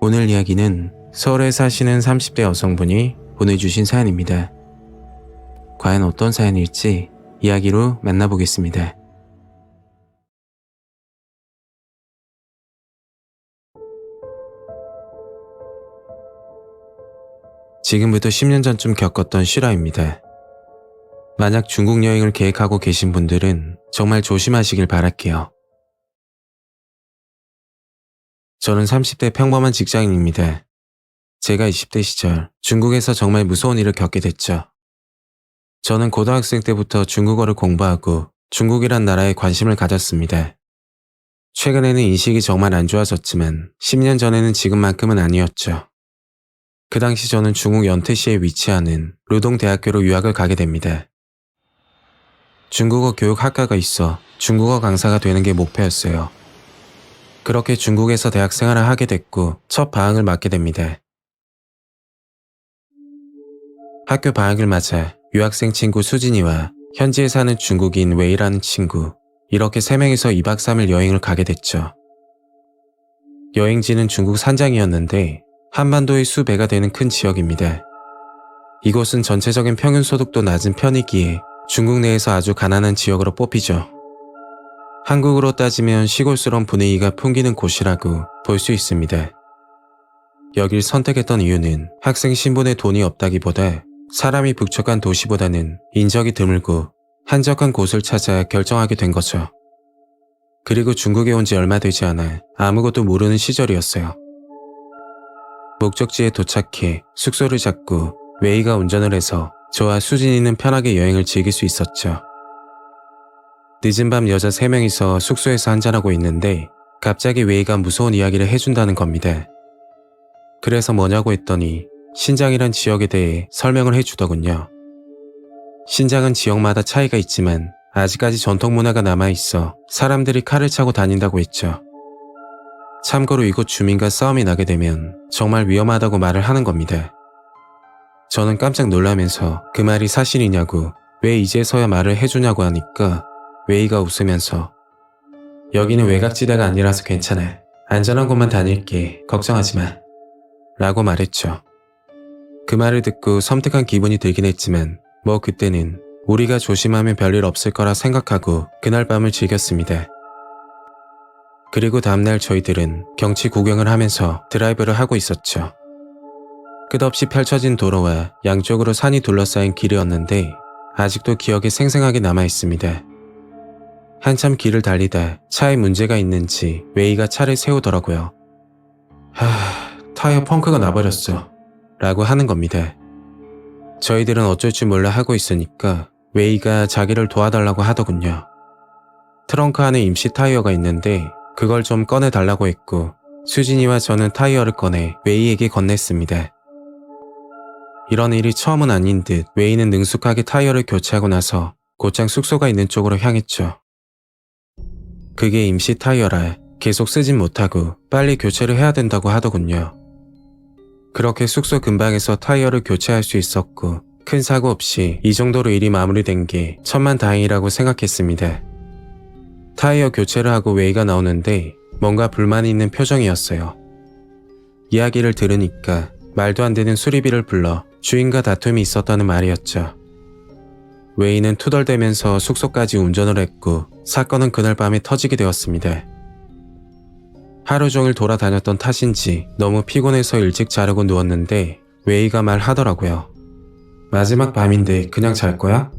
오늘 이야기는 서울에 사시는 30대 여성분이 보내주신 사연입니다. 과연 어떤 사연일지 이야기로 만나보겠습니다. 지금부터 10년 전쯤 겪었던 실화입니다. 만약 중국 여행을 계획하고 계신 분들은 정말 조심하시길 바랄게요. 저는 30대 평범한 직장인입니다. 제가 20대 시절 중국에서 정말 무서운 일을 겪게 됐죠. 저는 고등학생 때부터 중국어를 공부하고 중국이란 나라에 관심을 가졌습니다. 최근에는 인식이 정말 안 좋아졌지만 10년 전에는 지금만큼은 아니었죠. 그 당시 저는 중국 연태시에 위치하는 루동대학교로 유학을 가게 됩니다. 중국어 교육 학과가 있어 중국어 강사가 되는 게 목표였어요. 그렇게 중국에서 대학 생활을 하게 됐고 첫 방학을 맞게 됩니다. 학교 방학을 맞아 유학생 친구 수진이와 현지에 사는 중국인 웨이라는 친구, 이렇게 3명이서 2박 3일 여행을 가게 됐죠. 여행지는 중국 산장이었는데 한반도의 수배가 되는 큰 지역입니다. 이곳은 전체적인 평균 소득도 낮은 편이기에 중국 내에서 아주 가난한 지역으로 뽑히죠. 한국으로 따지면 시골스러운 분위기가 풍기는 곳이라고 볼 수 있습니다. 여길 선택했던 이유는 학생 신분에 돈이 없다기보다 사람이 북적한 도시보다는 인적이 드물고 한적한 곳을 찾아 결정하게 된 거죠. 그리고 중국에 온 지 얼마 되지 않아 아무것도 모르는 시절이었어요. 목적지에 도착해 숙소를 잡고 웨이가 운전을 해서 저와 수진이는 편하게 여행을 즐길 수 있었죠. 늦은 밤 여자 3명이서 숙소에서 한잔하고 있는데 갑자기 웨이가 무서운 이야기를 해준다는 겁니다. 그래서 뭐냐고 했더니 신장이란 지역에 대해 설명을 해주더군요. 신장은 지역마다 차이가 있지만 아직까지 전통 문화가 남아있어 사람들이 칼을 차고 다닌다고 했죠. 참고로 이곳 주민과 싸움이 나게 되면 정말 위험하다고 말을 하는 겁니다. 저는 깜짝 놀라면서 그 말이 사실이냐고 왜 이제서야 말을 해주냐고 하니까 웨이가 웃으면서 여기는 외곽지대가 아니라서 괜찮아. 안전한 곳만 다닐게. 걱정하지 마. 라고 말했죠. 그 말을 듣고 섬뜩한 기분이 들긴 했지만 뭐 그때는 우리가 조심하면 별일 없을 거라 생각하고 그날 밤을 즐겼습니다. 그리고 다음날 저희들은 경치 구경을 하면서 드라이브를 하고 있었죠. 끝없이 펼쳐진 도로와 양쪽으로 산이 둘러싸인 길이었는데 아직도 기억에 생생하게 남아있습니다. 한참 길을 달리다 차에 문제가 있는지 웨이가 차를 세우더라고요. 타이어 펑크가 나버렸어. 라고 하는 겁니다. 저희들은 어쩔 줄 몰라 하고 있으니까 웨이가 자기를 도와달라고 하더군요. 트렁크 안에 임시 타이어가 있는데 그걸 좀 꺼내달라고 했고 수진이와 저는 타이어를 꺼내 웨이에게 건넸습니다. 이런 일이 처음은 아닌 듯 웨이는 능숙하게 타이어를 교체하고 나서 곧장 숙소가 있는 쪽으로 향했죠. 그게 임시 타이어라 계속 쓰진 못하고 빨리 교체를 해야 된다고 하더군요. 그렇게 숙소 근방에서 타이어를 교체할 수 있었고 큰 사고 없이 이 정도로 일이 마무리된 게 천만다행이라고 생각했습니다. 타이어 교체를 하고 웨이가 나오는데 뭔가 불만이 있는 표정이었어요. 이야기를 들으니까 말도 안 되는 수리비를 불러 주인과 다툼이 있었다는 말이었죠. 웨이는 투덜대면서 숙소까지 운전을 했고 사건은 그날 밤에 터지게 되었습니다. 하루 종일 돌아다녔던 탓인지 너무 피곤해서 일찍 자려고 누웠는데 웨이가 말하더라고요. 마지막 밤인데 그냥 잘 거야?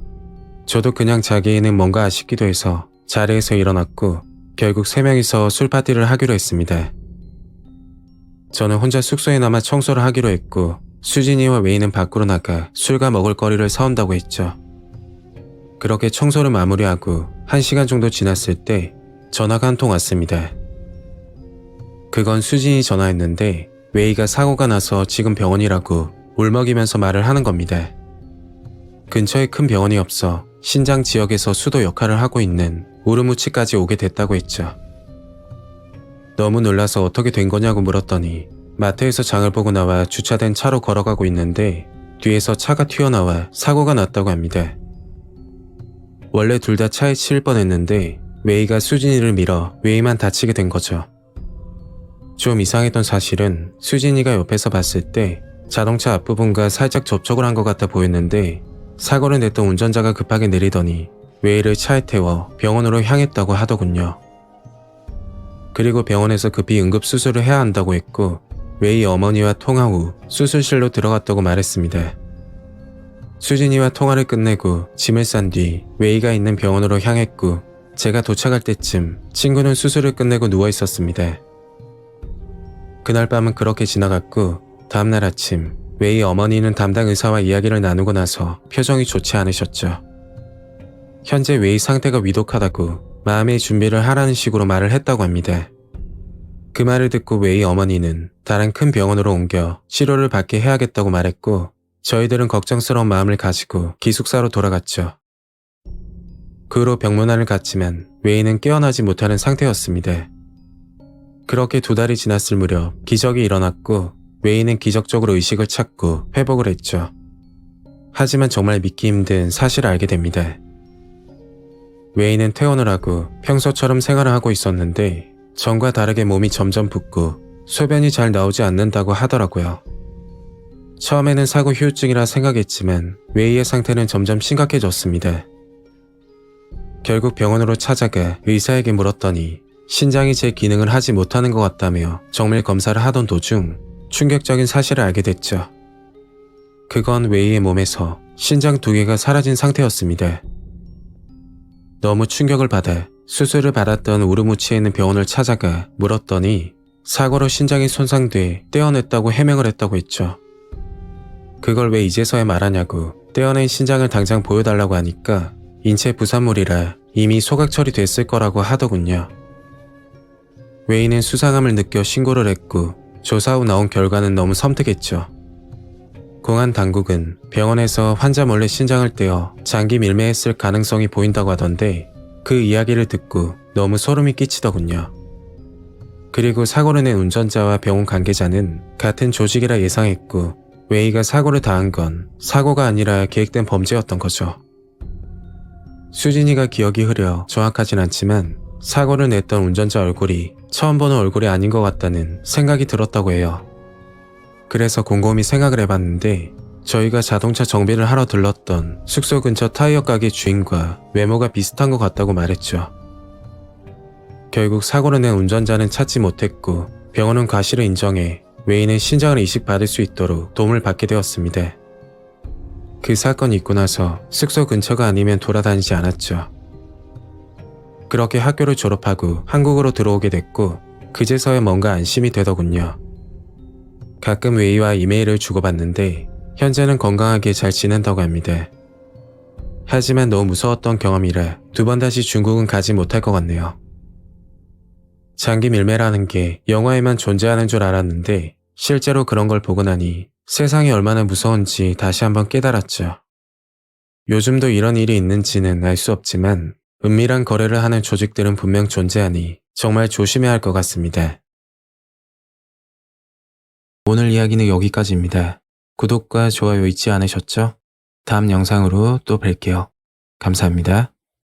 저도 그냥 자기에는 뭔가 아쉽기도 해서 자리에서 일어났고 결국 3명이서 술 파티를 하기로 했습니다. 저는 혼자 숙소에 남아 청소를 하기로 했고 수진이와 웨이는 밖으로 나가 술과 먹을 거리를 사온다고 했죠. 그렇게 청소를 마무리하고 1시간 정도 지났을 때 전화가 한 통 왔습니다. 그건 수진이 전화했는데 웨이가 사고가 나서 지금 병원이라고 울먹이면서 말을 하는 겁니다. 근처에 큰 병원이 없어 신장 지역에서 수도 역할을 하고 있는 우르무치까지 오게 됐다고 했죠. 너무 놀라서 어떻게 된 거냐고 물었더니 마트에서 장을 보고 나와 주차된 차로 걸어가고 있는데 뒤에서 차가 튀어나와 사고가 났다고 합니다. 원래 둘 다 차에 치일 뻔했는데 웨이가 수진이를 밀어 웨이만 다치게 된 거죠. 좀 이상했던 사실은 수진이가 옆에서 봤을 때 자동차 앞부분과 살짝 접촉을 한 것 같아 보였는데 사고를 냈던 운전자가 급하게 내리더니 웨이를 차에 태워 병원으로 향했다고 하더군요. 그리고 병원에서 급히 응급수술을 해야 한다고 했고 웨이 어머니와 통화 후 수술실로 들어갔다고 말했습니다. 수진이와 통화를 끝내고 짐을 싼 뒤 웨이가 있는 병원으로 향했고 제가 도착할 때쯤 친구는 수술을 끝내고 누워 있었습니다. 그날 밤은 그렇게 지나갔고 다음날 아침 웨이 어머니는 담당 의사와 이야기를 나누고 나서 표정이 좋지 않으셨죠. 현재 웨이 상태가 위독하다고 마음의 준비를 하라는 식으로 말을 했다고 합니다. 그 말을 듣고 웨이 어머니는 다른 큰 병원으로 옮겨 치료를 받게 해야겠다고 말했고 저희들은 걱정스러운 마음을 가지고 기숙사로 돌아갔죠. 그 후로 병문안을 갔지만 웨이는 깨어나지 못하는 상태였습니다. 그렇게 2달이 지났을 무렵 기적이 일어났고 웨이는 기적적으로 의식을 찾고 회복을 했죠. 하지만 정말 믿기 힘든 사실을 알게 됩니다. 웨이는 퇴원을 하고 평소처럼 생활을 하고 있었는데 전과 다르게 몸이 점점 붓고 소변이 잘 나오지 않는다고 하더라고요. 처음에는 사고 후유증이라 생각했지만 웨이의 상태는 점점 심각해졌습니다. 결국 병원으로 찾아가 의사에게 물었더니 신장이 제 기능을 하지 못하는 것 같다며 정밀 검사를 하던 도중 충격적인 사실을 알게 됐죠. 그건 웨이의 몸에서 신장 2개가 사라진 상태였습니다. 너무 충격을 받아 수술을 받았던 우르무치에 있는 병원을 찾아가 물었더니 사고로 신장이 손상돼 떼어냈다고 해명을 했다고 했죠. 그걸 왜 이제서야 말하냐고 떼어낸 신장을 당장 보여달라고 하니까 인체 부산물이라 이미 소각 처리됐을 거라고 하더군요. 웨이는 수상함을 느껴 신고를 했고 조사 후 나온 결과는 너무 섬뜩했죠. 공안 당국은 병원에서 환자 몰래 신장을 떼어 장기 밀매했을 가능성이 보인다고 하던데 그 이야기를 듣고 너무 소름이 끼치더군요. 그리고 사고를 낸 운전자와 병원 관계자는 같은 조직이라 예상했고 웨이가 사고를 당한 건 사고가 아니라 계획된 범죄였던 거죠. 수진이가 기억이 흐려 정확하진 않지만 사고를 냈던 운전자 얼굴이 처음 보는 얼굴이 아닌 것 같다는 생각이 들었다고 해요. 그래서 곰곰이 생각을 해봤는데 저희가 자동차 정비를 하러 들렀던 숙소 근처 타이어 가게 주인과 외모가 비슷한 것 같다고 말했죠. 결국 사고를 낸 운전자는 찾지 못했고 병원은 과실을 인정해 웨이는 신장을 이식받을 수 있도록 도움을 받게 되었습니다. 그 사건이 있고 나서 숙소 근처가 아니면 돌아다니지 않았죠. 그렇게 학교를 졸업하고 한국으로 들어오게 됐고 그제서야 뭔가 안심이 되더군요. 가끔 웨이와 이메일을 주고받는데 현재는 건강하게 잘 지낸다고 합니다. 하지만 너무 무서웠던 경험이라 2번 다시 중국은 가지 못할 것 같네요. 장기 밀매라는 게 영화에만 존재하는 줄 알았는데 실제로 그런 걸 보고 나니 세상이 얼마나 무서운지 다시 한번 깨달았죠. 요즘도 이런 일이 있는지는 알 수 없지만 은밀한 거래를 하는 조직들은 분명 존재하니 정말 조심해야 할 것 같습니다. 오늘 이야기는 여기까지입니다. 구독과 좋아요 잊지 않으셨죠? 다음 영상으로 또 뵐게요. 감사합니다.